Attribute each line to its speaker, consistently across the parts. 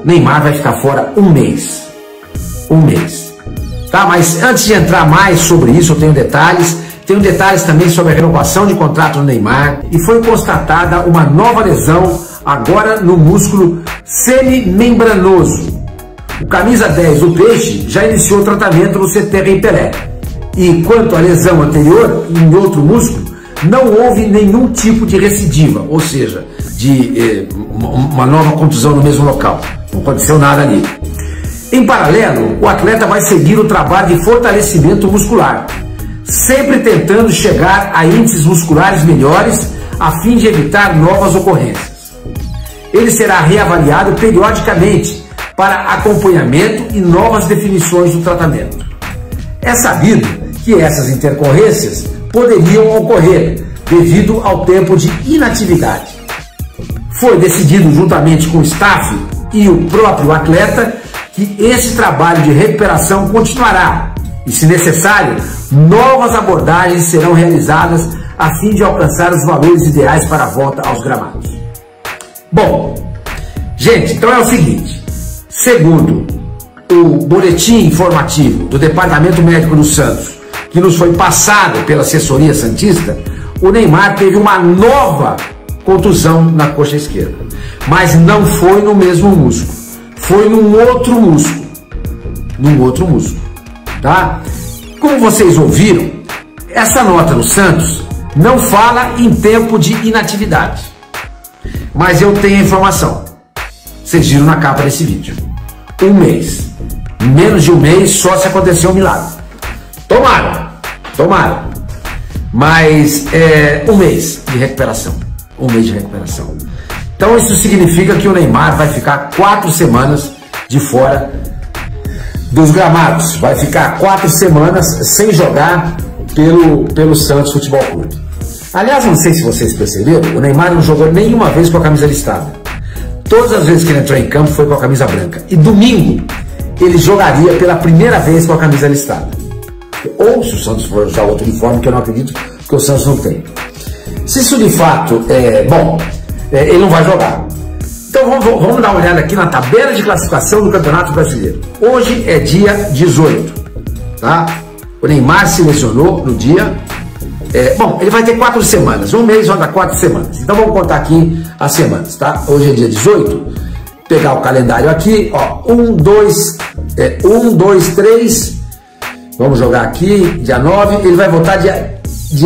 Speaker 1: Neymar vai ficar fora um mês. Um mês. Tá? Mas antes de entrar mais sobre isso, eu tenho detalhes. Tenho detalhes também sobre a renovação de contrato do Neymar. E foi constatada uma nova lesão agora no músculo semimembranoso. O camisa 10 do Peixe já iniciou o tratamento no CT Rei Pelé. E quanto à lesão anterior, em outro músculo, não houve nenhum tipo de recidiva, ou seja, de uma nova contusão no mesmo local. Não aconteceu nada ali. Em paralelo, o atleta vai seguir o trabalho de fortalecimento muscular, sempre tentando chegar a índices musculares melhores a fim de evitar novas ocorrências. Ele será reavaliado periodicamente para acompanhamento e novas definições do tratamento. É sabido que essas intercorrências poderiam ocorrer devido ao tempo de inatividade. Foi decidido juntamente com o staff e o próprio atleta que esse trabalho de recuperação continuará e, se necessário, novas abordagens serão realizadas a fim de alcançar os valores ideais para a volta aos gramados. Bom, gente, então é o seguinte, segundo o boletim informativo do Departamento Médico do Santos, que nos foi passado pela assessoria santista, o Neymar teve uma nova contusão na coxa esquerda, mas não foi no mesmo músculo, foi num outro músculo, tá? Como vocês ouviram, essa nota do Santos não fala em tempo de inatividade, mas eu tenho a informação, vocês viram na capa desse vídeo, um mês, menos de um mês, só se acontecer um milagre. Tomara, mas um mês de recuperação, Então isso significa que o Neymar vai ficar 4 semanas de fora dos gramados, vai ficar 4 semanas sem jogar pelo Santos Futebol Clube. Aliás, não sei se vocês perceberam, o Neymar não jogou nenhuma vez com a camisa listada. Todas as vezes que ele entrou em campo foi com a camisa branca. E domingo ele jogaria pela primeira vez com a camisa listada. Ou se o Santos for usar outro uniforme, que eu não acredito que o Santos não tem. Se isso de fato ele não vai jogar. Então vamos dar uma olhada aqui na tabela de classificação do Campeonato Brasileiro. Hoje é dia 18, tá? O Neymar se lesionou no dia... ele vai ter 4 semanas, um mês vai dar 4 semanas. Então vamos contar aqui as semanas, tá? Hoje é dia 18, pegar o calendário aqui, ó, 1, 2, 3, vamos jogar aqui, dia 9, ele vai voltar dia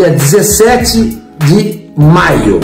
Speaker 1: 17 de maio,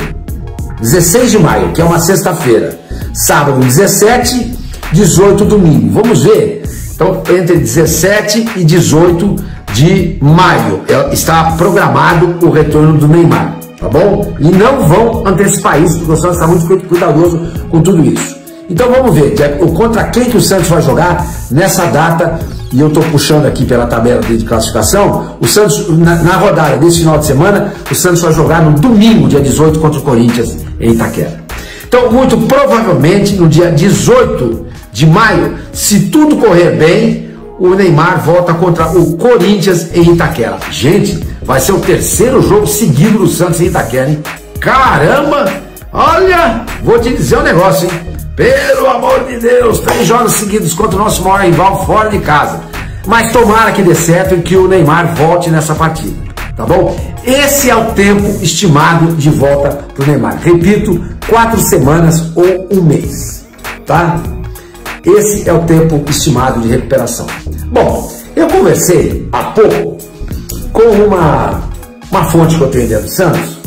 Speaker 1: 16 de maio, que é uma sexta-feira, sábado 17, 18 domingo, vamos ver, então entre 17 e 18 de maio está programado o retorno do Neymar, tá bom? E não vão antecipar isso, porque o Santos está muito cuidadoso com tudo isso. Então vamos ver contra quem que o Santos vai jogar nessa data, e eu estou puxando aqui pela tabela de classificação, o Santos, na rodada desse final de semana, o Santos vai jogar no domingo, dia 18, contra o Corinthians, em Itaquera. Então, muito provavelmente, no dia 18 de maio, se tudo correr bem, o Neymar volta contra o Corinthians em Itaquera. Gente, vai ser o 3º jogo seguido do Santos em Itaquera, hein? Caramba! Olha, vou te dizer um negócio, hein? Pelo amor de Deus, 3 jogos seguidos contra o nosso maior rival fora de casa. Mas tomara que dê certo e que o Neymar volte nessa partida, tá bom? Esse é o tempo estimado de volta pro Neymar. Repito, 4 semanas ou um mês, tá? Esse é o tempo estimado de recuperação. Bom, eu conversei há pouco com uma fonte que eu tenho dentro do Santos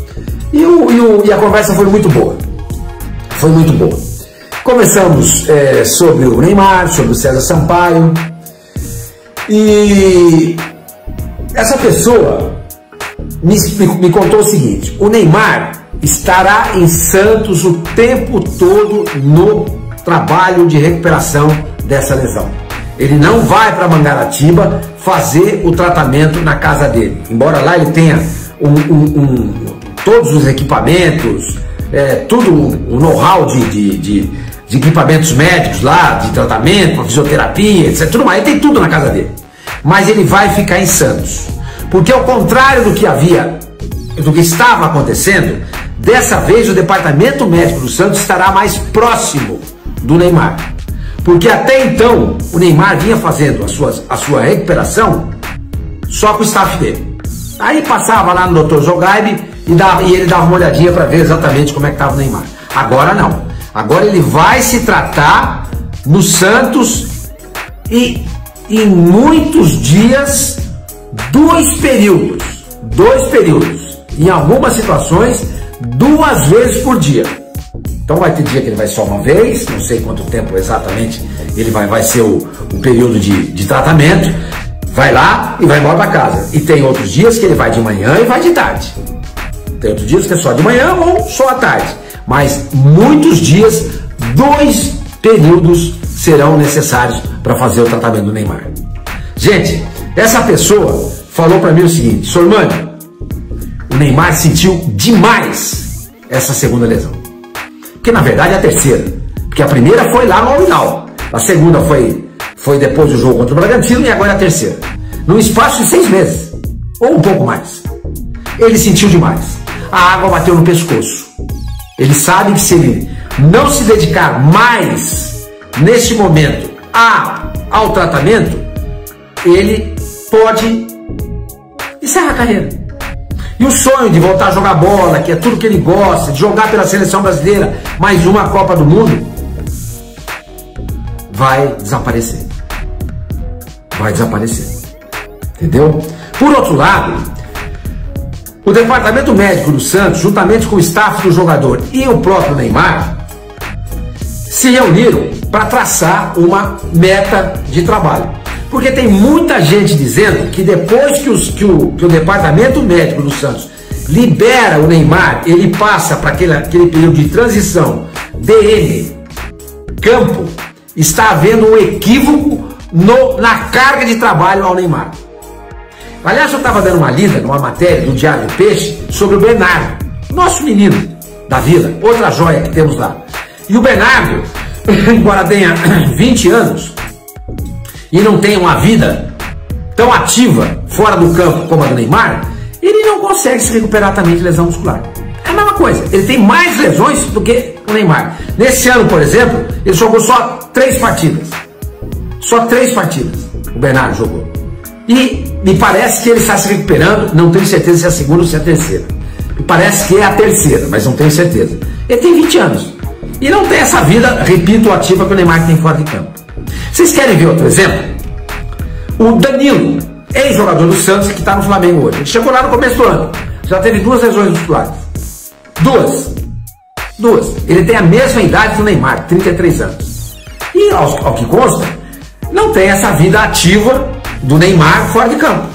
Speaker 1: e a conversa foi muito boa. Conversamos sobre o Neymar, sobre o César Sampaio, e essa pessoa me contou o seguinte: o Neymar estará em Santos o tempo todo no trabalho de recuperação dessa lesão. Ele não vai para Mangaratiba fazer o tratamento na casa dele, embora lá ele tenha todos os equipamentos, tudo o know-how de equipamentos médicos lá, de tratamento, fisioterapia, etc. Tudo mais, ele tem tudo na casa dele. Mas ele vai ficar em Santos, porque ao contrário do que estava acontecendo, dessa vez o departamento médico do Santos estará mais próximo do Neymar. Porque até então o Neymar vinha fazendo a sua recuperação só com o staff dele. Aí passava lá no Dr. Zogaib e ele dava uma olhadinha para ver exatamente como é que estava o Neymar. Agora não. Agora ele vai se tratar no Santos e em muitos dias, dois períodos. Em algumas situações, 2 vezes por dia. Então vai ter dia que ele vai só uma vez, não sei quanto tempo exatamente ele vai ser o período de tratamento, vai lá e vai embora para casa. E tem outros dias que ele vai de manhã e vai de tarde. Tem outros dias que é só de manhã ou só à tarde. Mas muitos dias, 2 períodos serão necessários para fazer o tratamento do Neymar. Gente, essa pessoa falou para mim o seguinte: Sormani, o Neymar sentiu demais essa segunda lesão. Porque na verdade é a terceira. Porque a primeira foi lá no Al-Hilal. A segunda foi depois do jogo contra o Bragantino e agora é a terceira. Num espaço de 6 meses. Ou um pouco mais. Ele sentiu demais. A água bateu no pescoço. Ele sabe que se ele não se dedicar mais neste momento ao tratamento, ele pode encerrar a carreira. E o sonho de voltar a jogar bola, que é tudo que ele gosta, de jogar pela seleção brasileira, mais uma Copa do Mundo, vai desaparecer. Vai desaparecer. Entendeu? Por outro lado, o departamento médico do Santos, juntamente com o staff do jogador e o próprio Neymar, se reuniram para traçar uma meta de trabalho. Porque tem muita gente dizendo que depois que o departamento médico do Santos libera o Neymar, ele passa para aquele período de transição DM, campo, está havendo um equívoco na carga de trabalho ao Neymar. Aliás, eu estava dando uma lida numa matéria do Diário do Peixe sobre o Bernardo, nosso menino da Vila, outra joia que temos lá. E o Bernardo, embora tenha 20 anos e não tenha uma vida tão ativa fora do campo como a do Neymar, ele não consegue se recuperar também de lesão muscular. É a mesma coisa, ele tem mais lesões do que o Neymar. Nesse ano, por exemplo, ele jogou só 3 partidas. Só 3 partidas o Bernardo jogou. E me parece que ele está se recuperando, não tenho certeza se é a segunda ou se é a terceira. Me parece que é a terceira, mas não tenho certeza. Ele tem 20 anos. E não tem essa vida, repito, ativa que o Neymar tem fora de campo. Vocês querem ver outro exemplo? O Danilo, ex-jogador do Santos, que está no Flamengo hoje. Ele chegou lá no começo do ano. Já teve 2 lesões musculares. 2. Ele tem a mesma idade do Neymar, 33 anos. E ao que consta, não tem essa vida ativa do Neymar fora de campo.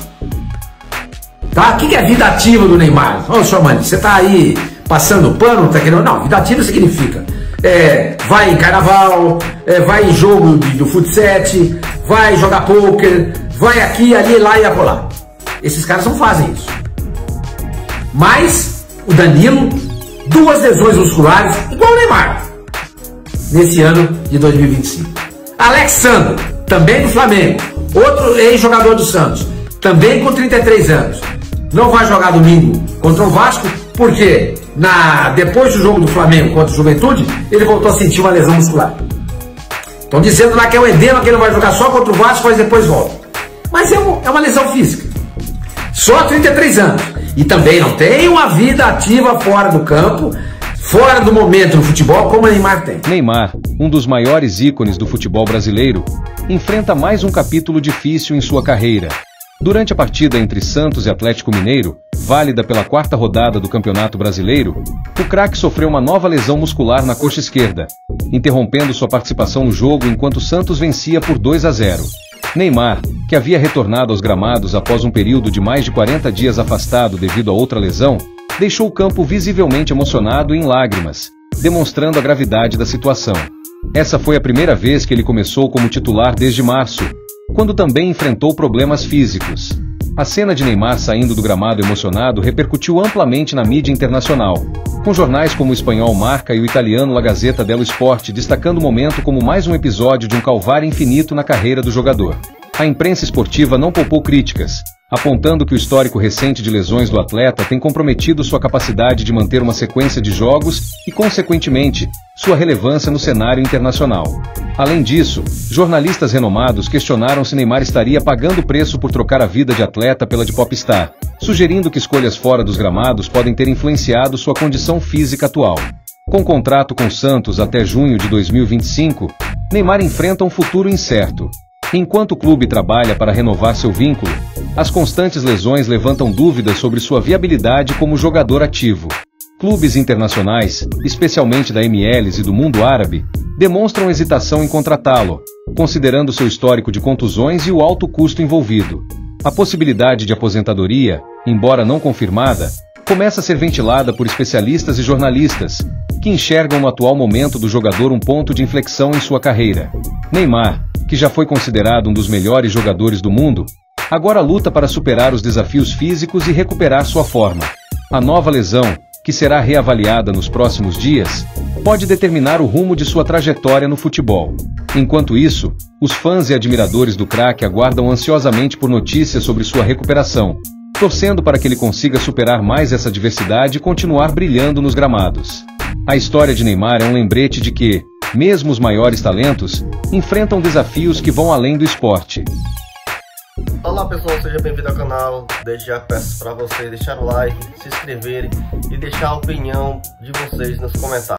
Speaker 1: Tá? O que é a vida ativa do Neymar? Ô, Sormani, você está aí passando pano, tá querendo? Não, vida ativa significa vai em carnaval, vai em jogo do futsal, vai jogar pôquer, vai aqui, ali, lá e acolá. Esses caras não fazem isso. Mas o Danilo, 2 lesões musculares, igual o Neymar, nesse ano de 2025. Alexandre, também do Flamengo, outro ex-jogador do Santos, também com 33 anos. Não vai jogar domingo contra o Vasco, porque depois do jogo do Flamengo contra o Juventude, ele voltou a sentir uma lesão muscular. Estão dizendo lá que é o edema, que ele vai jogar só contra o Vasco, mas depois volta. Mas é uma lesão física. Só 33 anos. E também não tem uma vida ativa fora do campo, fora do momento no futebol, como o Neymar tem.
Speaker 2: Neymar, um dos maiores ícones do futebol brasileiro, enfrenta mais um capítulo difícil em sua carreira. Durante a partida entre Santos e Atlético Mineiro, válida pela 4ª rodada do Campeonato Brasileiro, o craque sofreu uma nova lesão muscular na coxa esquerda, interrompendo sua participação no jogo enquanto o Santos vencia por 2-0. Neymar, que havia retornado aos gramados após um período de mais de 40 dias afastado devido a outra lesão, deixou o campo visivelmente emocionado e em lágrimas, demonstrando a gravidade da situação. Essa foi a primeira vez que ele começou como titular desde março, quando também enfrentou problemas físicos. A cena de Neymar saindo do gramado emocionado repercutiu amplamente na mídia internacional, com jornais como o espanhol Marca e o italiano La Gazzetta dello Sport destacando o momento como mais um episódio de um calvário infinito na carreira do jogador. A imprensa esportiva não poupou críticas, apontando que o histórico recente de lesões do atleta tem comprometido sua capacidade de manter uma sequência de jogos e, consequentemente, sua relevância no cenário internacional. Além disso, jornalistas renomados questionaram se Neymar estaria pagando preço por trocar a vida de atleta pela de popstar, sugerindo que escolhas fora dos gramados podem ter influenciado sua condição física atual. Com contrato com o Santos até junho de 2025, Neymar enfrenta um futuro incerto. Enquanto o clube trabalha para renovar seu vínculo, as constantes lesões levantam dúvidas sobre sua viabilidade como jogador ativo. Clubes internacionais, especialmente da MLS e do mundo árabe, demonstram hesitação em contratá-lo, considerando seu histórico de contusões e o alto custo envolvido. A possibilidade de aposentadoria, embora não confirmada, começa a ser ventilada por especialistas e jornalistas, que enxergam no atual momento do jogador um ponto de inflexão em sua carreira. Neymar, que já foi considerado um dos melhores jogadores do mundo, agora luta para superar os desafios físicos e recuperar sua forma. A nova lesão, que será reavaliada nos próximos dias, pode determinar o rumo de sua trajetória no futebol. Enquanto isso, os fãs e admiradores do craque aguardam ansiosamente por notícias sobre sua recuperação, torcendo para que ele consiga superar mais essa adversidade e continuar brilhando nos gramados. A história de Neymar é um lembrete de que, mesmo os maiores talentos, enfrentam desafios que vão além do esporte.
Speaker 3: Olá pessoal, seja bem-vindo ao canal. Desde já peço para vocês deixar o like, se inscreverem e deixar a opinião de vocês nos comentários.